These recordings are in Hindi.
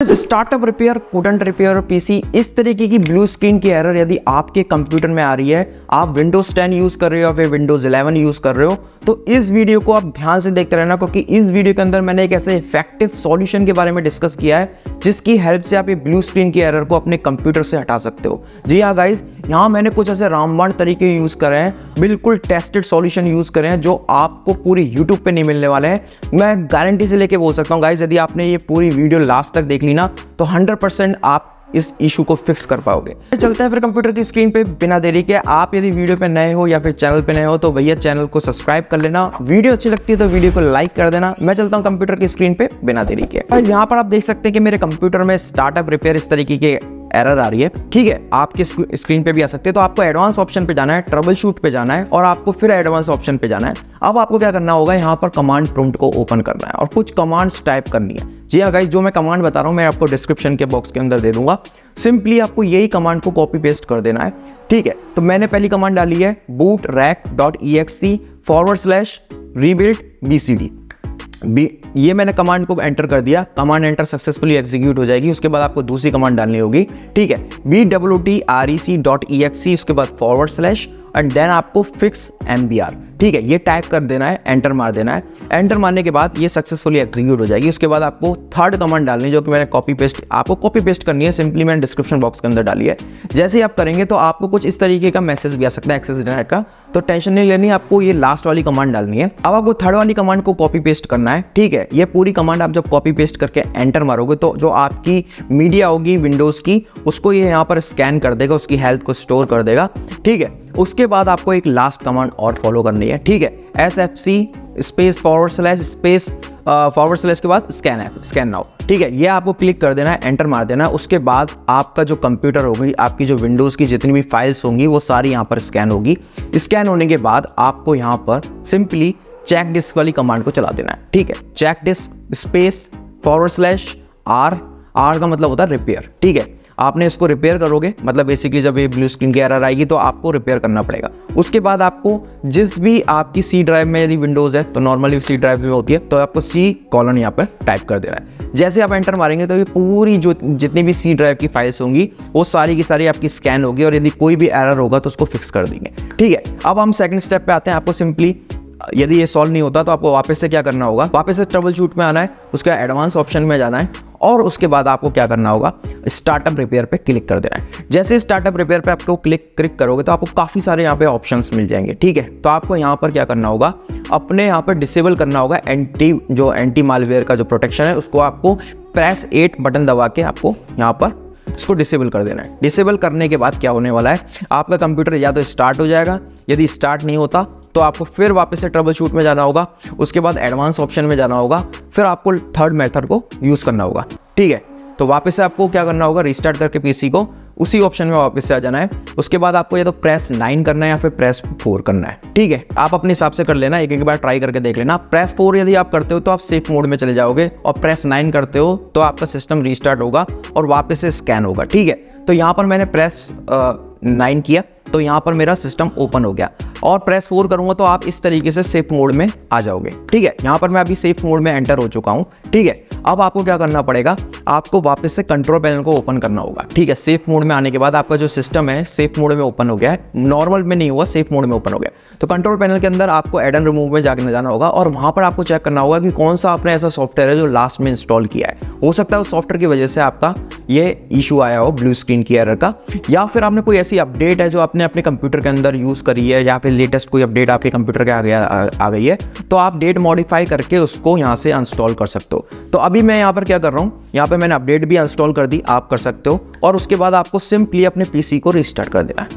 Startup repair, couldn't repair PC, इस तरीके की ब्लू स्क्रीन की एरर यदि आपके कंप्यूटर में आ रही है, आप विंडोज 10 यूज कर रहे हो या फिर विंडोज 11 यूज कर रहे हो, तो इस वीडियो को आप ध्यान से देखते रहना, क्योंकि इस वीडियो के अंदर मैंने एक ऐसे इफेक्टिव सॉल्यूशन के बारे में डिस्कस किया है जिसकी हेल्प से आप ये ब्लू स्क्रीन की एरर को अपने कंप्यूटर से हटा सकते हो। जी हाँ गाइज, यहाँ मैंने कुछ ऐसे रामबाण तरीके यूज करे हैं, बिल्कुल टेस्टेड सॉल्यूशन यूज करे हैं जो आपको पूरी यूट्यूब पे नहीं मिलने वाले हैं। मैं गारंटी से लेके बोल सकता हूँ गाइज, यदि आपने ये पूरी वीडियो लास्ट तक देख ली ना, तो 100% आप इस इशू को फिक्स कर पाओगे। चलते हैं फिर कंप्यूटर की स्क्रीन पे बिना देरी के। आप यदि वीडियो पे नए हो या फिर चैनल पे नए हो तो भैया चैनल को सब्सक्राइब कर लेना, वीडियो अच्छी लगती है तो वीडियो को लाइक कर देना। मैं चलता हूँ कंप्यूटर की स्क्रीन पे बिना देरी के। यहाँ पर आप देख सकते हैं कि मेरे कंप्यूटर में स्टार्टअप रिपेयर इस तरीके के एरर आ रही है। ठीक है, आपके स्क्रीन पे भी आ सकते हैं। तो आपको एडवांस ऑप्शन पे जाना है, ट्रबल शूट पे जाना है और आपको फिर एडवांस ऑप्शन पे जाना है। अब आपको क्या करना होगा, यहाँ पर कमांड प्रॉम्प्ट को ओपन करना है और कुछ कमांड्स टाइप करनी है। जी हाँ गाइस, जो मैं कमांड बता रहा हूँ मैं आपको डिस्क्रिप्शन के बॉक्स के अंदर दे दूंगा। सिंपली आपको यही कमांड को कॉपी पेस्ट कर देना है। ठीक है, तो मैंने पहली कमांड डाली है bootrec.exe/rebuild bcd। ये मैंने कमांड को एंटर कर दिया, कमांड एंटर सक्सेसफुली एग्जीक्यूट हो जाएगी। उसके बाद आपको दूसरी कमांड डालनी होगी। ठीक है, bwtrec.exe, उसके बाद / एंड देन आपको फिक्स mbr। ठीक है, ये टाइप कर देना है, एंटर मार देना है। एंटर मारने के बाद ये सक्सेसफुली एग्जीक्यूट हो जाएगी। उसके बाद आपको थर्ड कमांड डालनी है जो कि मैंने कॉपी पेस्ट करनी है। सिंपली मैंने डिस्क्रिप्शन बॉक्स के अंदर डाली है। जैसे ही आप करेंगे तो आपको कुछ इस तरीके का मैसेज भी आ सकता है एक्सेस डिनाइड का, तो टेंशन नहीं लेनी, आपको ये लास्ट वाली कमांड डालनी है। अब आपको थर्ड वाली कमांड को कॉपी पेस्ट करना है। ठीक है, ये पूरी कमांड आप जब कॉपी पेस्ट करके एंटर मारोगे तो जो आपकी मीडिया होगी विंडोज की, उसको ये यहाँ पर स्कैन कर देगा, उसकी हेल्थ को स्टोर कर देगा। ठीक है, उसके बाद आपको एक लास्ट कमांड और फॉलो करनी है। ठीक है, sfc स्पेस / के बाद स्कैन नाउ। ठीक है, ये आपको क्लिक कर देना है, एंटर मार देना है। उसके बाद आपका जो कंप्यूटर होगी, आपकी जो विंडोज की जितनी भी फाइल्स होंगी वो सारी यहाँ पर स्कैन होगी। स्कैन होने के बाद आपको यहाँ पर सिंपली चेक डिस्क वाली कमांड को चला देना है। ठीक है, चेक डिस्क स्पेस / r का मतलब होता है रिपेयर। ठीक है, आपने इसको रिपेयर करोगे, मतलब बेसिकली जब ये ब्लू स्क्रीन की एरर आएगी तो आपको रिपेयर करना पड़ेगा। उसके बाद आपको जिस भी आपकी सी ड्राइव में यदि विंडोज है तो नॉर्मली सी ड्राइव में होती है, तो आपको C: यहाँ पर टाइप कर देना है। जैसे आप एंटर मारेंगे तो ये पूरी जो जितनी भी सी ड्राइव की फाइल्स होंगी वो सारी की सारी आपकी स्कैन होगी और यदि कोई भी एरर होगा तो उसको फिक्स कर देंगे। ठीक है, अब हम सेकंड स्टेप पे आते हैं। आपको सिंपली यदि ये सॉल्व नहीं होता तो आपको वापस से क्या करना होगा, वापस से ट्रबल शूट में आना है, उसका एडवांस ऑप्शन में जाना है और उसके बाद आपको क्या करना होगा, स्टार्टअप रिपेयर पे क्लिक कर देना है। जैसे स्टार्टअप रिपेयर पे आपको क्लिक करोगे तो आपको काफ़ी सारे यहाँ पे ऑप्शंस मिल जाएंगे। ठीक है, तो आपको यहाँ पर क्या करना होगा, अपने यहाँ पर डिसेबल करना होगा एंटी मालवेयर का जो प्रोटेक्शन है, उसको आपको प्रेस 8 बटन दबा के आपको यहाँ पर इसको डिसेबल कर देना है। डिसेबल करने के बाद क्या होने वाला है, आपका कंप्यूटर या तो स्टार्ट हो जाएगा, यदि स्टार्ट नहीं होता तो आपको फिर वापस से ट्रबल शूट में जाना होगा, उसके बाद एडवांस ऑप्शन में जाना होगा, फिर आपको थर्ड मेथड को यूज़ करना होगा। ठीक है, तो वापस से आपको क्या करना होगा, रीस्टार्ट करके पीसी को उसी ऑप्शन में वापस से आ जाना है। उसके बाद आपको या तो प्रेस 9 करना है या फिर प्रेस 4 करना है। ठीक है, आप अपने हिसाब से कर लेना, एक बार ट्राई करके देख लेना। प्रेस 4 यदि आप करते हो तो आप सेफ मोड में चले जाओगे और प्रेस 9 करते हो तो आपका सिस्टम रीस्टार्ट होगा और वापस से स्कैन होगा। ठीक है, तो यहाँ पर मैंने प्रेस 9 किया तो यहाँ पर मेरा सिस्टम ओपन हो गया और प्रेस 4 करूंगा तो आप इस तरीके से सेफ मोड में आ जाओगे। ठीक है, यहाँ पर मैं अभी सेफ मोड में एंटर हो चुका हूँ। ठीक है, अब आपको क्या करना पड़ेगा, आपको वापस से कंट्रोल पैनल को ओपन करना होगा। ठीक है, सेफ मोड में आने के बाद आपका जो सिस्टम है सेफ मोड में ओपन हो गया है, नॉर्मल में नहीं हुआ, सेफ मोड में ओपन हो गया। तो कंट्रोल पैनल के अंदर आपको ऐड एंड रिमूव में जाकर जाना होगा और वहाँ पर आपको चेक करना होगा कि कौन सा आपने ऐसा सॉफ्टवेयर है जो लास्ट में इंस्टॉल किया है। हो सकता है उस सॉफ्टवेयर की वजह से आपका ये इशू आया हो ब्लू स्क्रीन की एरर का, या फिर आपने कोई ऐसी अपडेट है जो आपने अपने कंप्यूटर के अंदर यूज़ करी है, या फिर लेटेस्ट कोई अपडेट आपके कंप्यूटर के आ गई है, तो आप डेट मॉडिफाई करके उसको यहाँ से इंस्टॉल कर सकते हो। तो अभी मैं यहाँ पर क्या कर रहा हूँ, यहाँ पे मैंने अपडेट भी इंस्टॉल कर दी, आप कर सकते हो। और उसके बाद आपको सिंपली अपने पीसी को रीस्टार्ट कर देना है।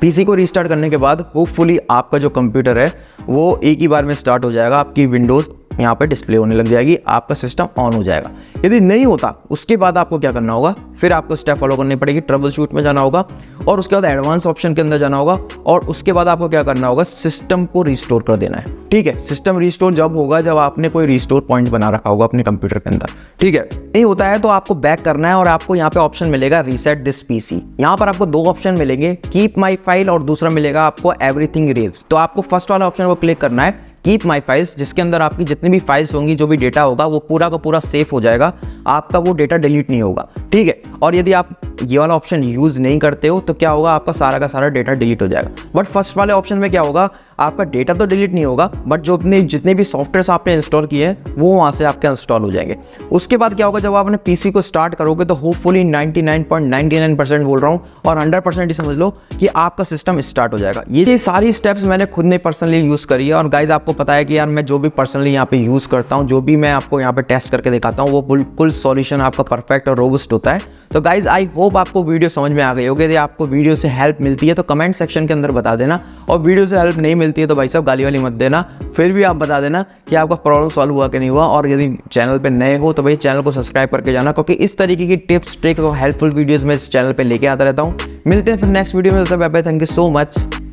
पीसी को रीस्टार्ट करने के बाद होपफुली आपका जो कंप्यूटर है वो एक ही बार में स्टार्ट हो जाएगा, आपकी विंडोज़ यहाँ पर डिस्प्ले होने लग जाएगी, आपका सिस्टम ऑन हो जाएगा। यदि नहीं होता उसके बाद आपको क्या करना होगा, फिर आपको स्टेप फॉलो करनी पड़ेगी, ट्रबल शूट में जाना होगा और उसके बाद एडवांस ऑप्शन के अंदर जाना होगा और उसके बाद आपको क्या करना होगा, सिस्टम को रिस्टोर कर देना है। ठीक है, सिस्टम रिस्टोर जब होगा जब आपने कोई रिस्टोर पॉइंट बना रखा होगा अपने कंप्यूटर के अंदर। ठीक है, नहीं होता है तो आपको बैक करना है और आपको यहाँ पे ऑप्शन मिलेगा रीसेट दिस पीसी। यहाँ पर आपको 2 ऑप्शन मिलेंगे, कीप माई फाइल और दूसरा मिलेगा आपको एवरीथिंग इरेज। तो आपको फर्स्ट वाला ऑप्शन को क्लिक करना है, कीप माई फाइल्स, जिसके अंदर आपकी जितनी भी फाइल्स होंगी, जो भी डेटा होगा वो पूरा का पूरा सेफ हो जाएगा, आपका वो डेटा डिलीट नहीं होगा, ठीक है। और यदि आप ये वाला ऑप्शन यूज़ नहीं करते हो तो क्या होगा, आपका सारा का सारा डेटा डिलीट हो जाएगा। बट फर्स्ट वाले ऑप्शन में क्या होगा, आपका डेटा तो डिलीट नहीं होगा, बट जो अपने जितने भी सॉफ्टवेयर आपने इंस्टॉल किए हैं वो वहाँ से आपके इंस्टॉल हो जाएंगे। उसके बाद क्या होगा, जब आप अपने पीसी को स्टार्ट करोगे तो होपफुली 99.99% बोल रहा हूँ और 100% ही समझ लो कि आपका सिस्टम स्टार्ट हो जाएगा। ये सारी स्टेप्स मैंने खुद ने पर्सनली यूज़ करी है। और गाइज आपको पता है कि यार मैं जो भी पर्सनली यहाँ पे यूज़ करता हूँ, जो भी मैं आपको यहाँ पे टेस्ट करके दिखाता हूँ, वो बिल्कुल सॉल्यूशन आपका परफेक्ट और रोबस्ट होता है। तो गाइज आई होप आपको वीडियो समझ में आ गई होगी। यदि आपको वीडियो से हेल्प मिलती है तो कमेंट सेक्शन के अंदर बता देना, और वीडियो से हेल्प नहीं मिलती है तो भाई साहब गाली वाली मत देना, फिर भी आप बता देना कि आपका प्रॉब्लम सॉल्व हुआ कि नहीं हुआ। और यदि चैनल पे नए हो तो भाई चैनल को सब्सक्राइब करके जाना, क्योंकि इस तरीके की टिप्स ट्रिक्स और हेल्पफुल वीडियोस मैं इस चैनल पे लेके आता रहता हूँ। मिलते हैं फिर नेक्स्ट वीडियो में, bye bye, thank you so much.